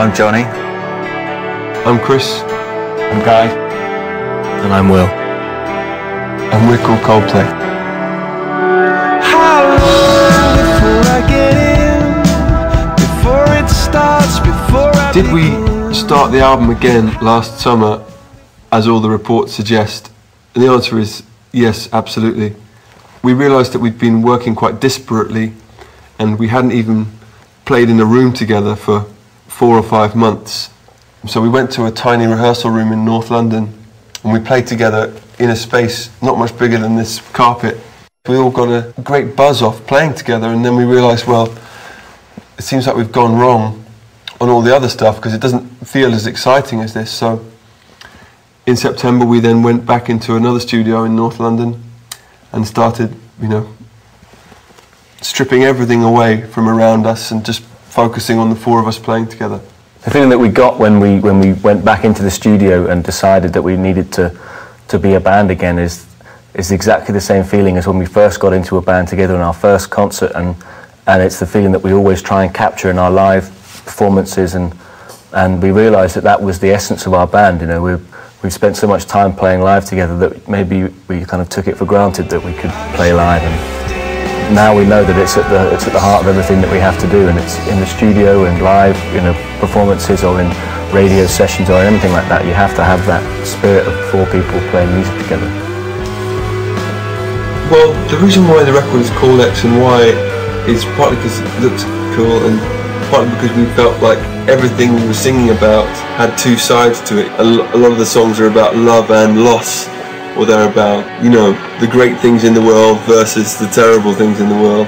I'm Johnny. I'm Chris. I'm Guy. And I'm Will. And we're called Coldplay. How long before I get in? Before it starts, before I Did we start the album again last summer, as all the reports suggest? And the answer is yes, absolutely. We realised that we'd been working quite disparately, and we hadn't even played in a room together for 4 or 5 months. So we went to a tiny rehearsal room in North London, and we played together in a space not much bigger than this carpet. We all got a great buzz off playing together, and then we realised, well, it seems like we've gone wrong on all the other stuff because it doesn't feel as exciting as this. So in September we then went back into another studio in North London and started, stripping everything away from around us and just focusing on the 4 of us playing together. The feeling that we got when we went back into the studio and decided that we needed to be a band again is exactly the same feeling as when we first got into a band together in our first concert, and it's the feeling that we always try and capture in our live performances, and we realised that was the essence of our band. We've spent so much time playing live together that maybe we kind of took it for granted that we could play live, and now we know that it's at the heart of everything that we have to do, and it's in the studio and live, performances or in radio sessions or anything like that. You have to have that spirit of 4 people playing music together. Well, the reason why the record is called X and Y is partly because it looks cool, and partly because we felt like everything we were singing about had 2 sides to it. A lot of the songs are about love and loss, or they're about, the great things in the world versus the terrible things in the world.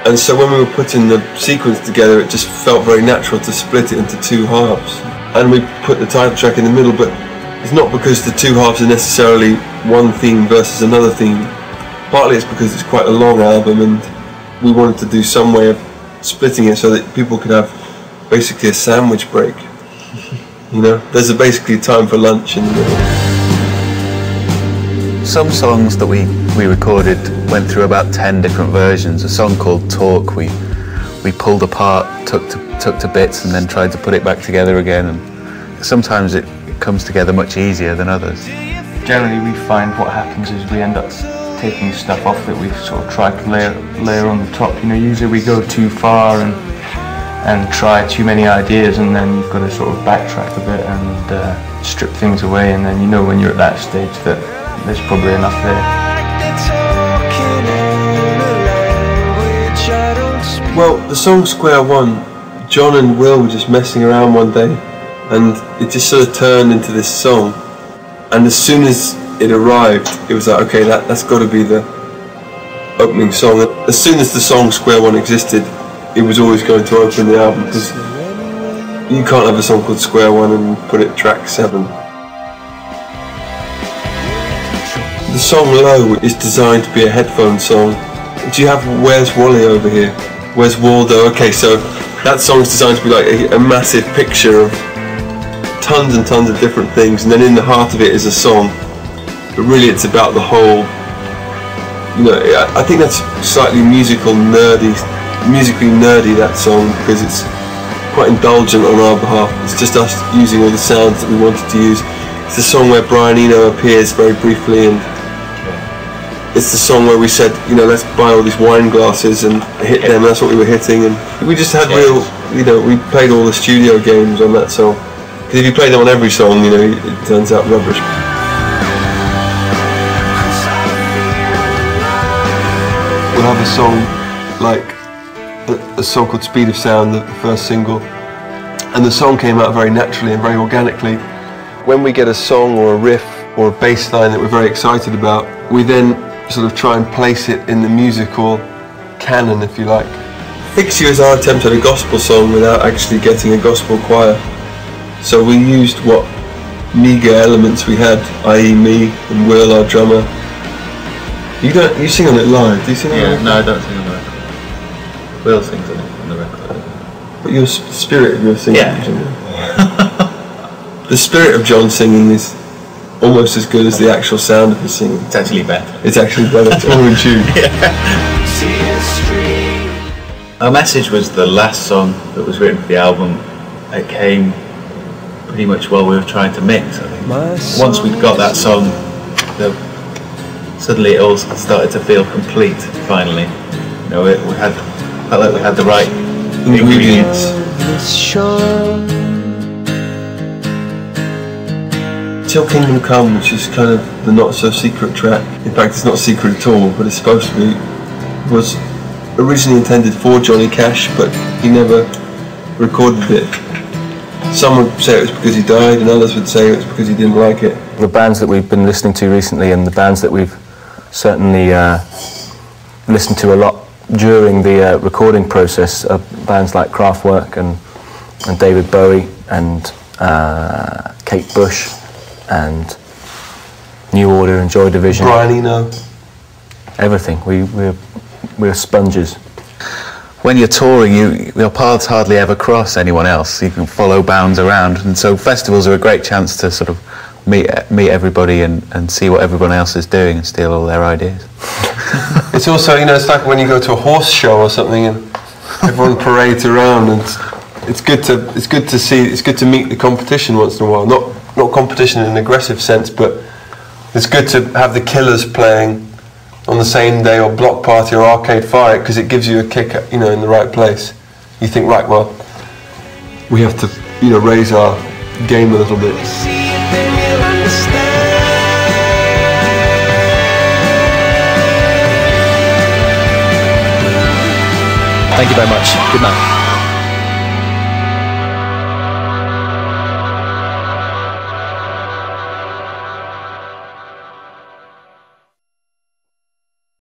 And so when we were putting the sequence together, it just felt very natural to split it into 2 halves. And we put the title track in the middle, but it's not because the 2 halves are necessarily one theme versus another theme. Partly it's because it's quite a long album, and we wanted to do some way of splitting it so that people could have basically a sandwich break. There's basically a time for lunch in the middle. Some songs that we recorded went through about 10 different versions. A song called Talk we pulled apart, took to bits, and then tried to put it back together again. And sometimes it comes together much easier than others. Generally we find what happens is we end up taking stuff off that we've sort of tried to layer on the top. Usually we go too far and try too many ideas, and then you've got to sort of backtrack a bit and strip things away, and then when you're at that stage that there's probably enough there. Well, the song Square One, John and Will were just messing around one day, and it just sort of turned into this song. And as soon as it arrived, it was like, okay, that's got to be the opening song. As soon as the song Square One existed, it was always going to open the album, because you can't have a song called Square One and put it track 7. The song Low is designed to be a headphone song. Do you have Where's Wally over here? Where's Waldo? Okay, so that song's designed to be like a massive picture of tons and tons of different things, and then in the heart of it is a song. But really it's about the whole, I think that's slightly musically nerdy, that song, because it's quite indulgent on our behalf. It's just us using all the sounds that we wanted to use. It's a song where Brian Eno appears very briefly, and it's the song where we said, let's buy all these wine glasses and hit them. That's what we were hitting, and we just had real, we played all the studio games on that song. Because if you play them on every song, it turns out rubbish. We'll have a song like a song called Speed of Sound, the first single, and the song came out very naturally and very organically. When we get a song or a riff or a bass line that we're very excited about, we then sort of try and place it in the musical canon, if you like. Fix You is our attempt at a gospel song without actually getting a gospel choir. So we used what meagre elements we had, i.e. me and Will, our drummer. You sing on it live, do you sing on it? No, I don't sing on the record. Will sings on the record. But the spirit of your singing. Yeah. The spirit of John singing is almost as good as the actual sound of his singing. It's actually better. It's actually better. It's all in tune. Our Message was the last song that was written for the album. it came pretty much while we were trying to mix. I think once we'd got that song, suddenly it all started to feel complete. Finally, you know, felt like we had the right ingredients. Til Kingdom Come, which is kind of the not-so-secret track, in fact it's not secret at all, but it's supposed to be, was originally intended for Johnny Cash, but he never recorded it. Some would say it was because he died, and others would say it was because he didn't like it. The bands that we've been listening to recently, and the bands that we've certainly listened to a lot during the recording process, are bands like Kraftwerk and David Bowie and Kate Bush and New Order and Joy Division. Brian Eno. Everything. We're sponges. When you're touring, your paths hardly ever cross anyone else. You can follow bands around, and so festivals are a great chance to sort of meet everybody and see what everyone else is doing and steal all their ideas. It's also, you know, it's like when you go to a horse show or something and everyone parades around, and it's good to meet the competition once in a while. Not competition in an aggressive sense, but it's good to have the Killers playing on the same day, or Block Party or Arcade Fire, because it gives you a kick, you know, in the right place. You think, right, well, we have to, you know, raise our game a little bit. Thank you very much. Good night.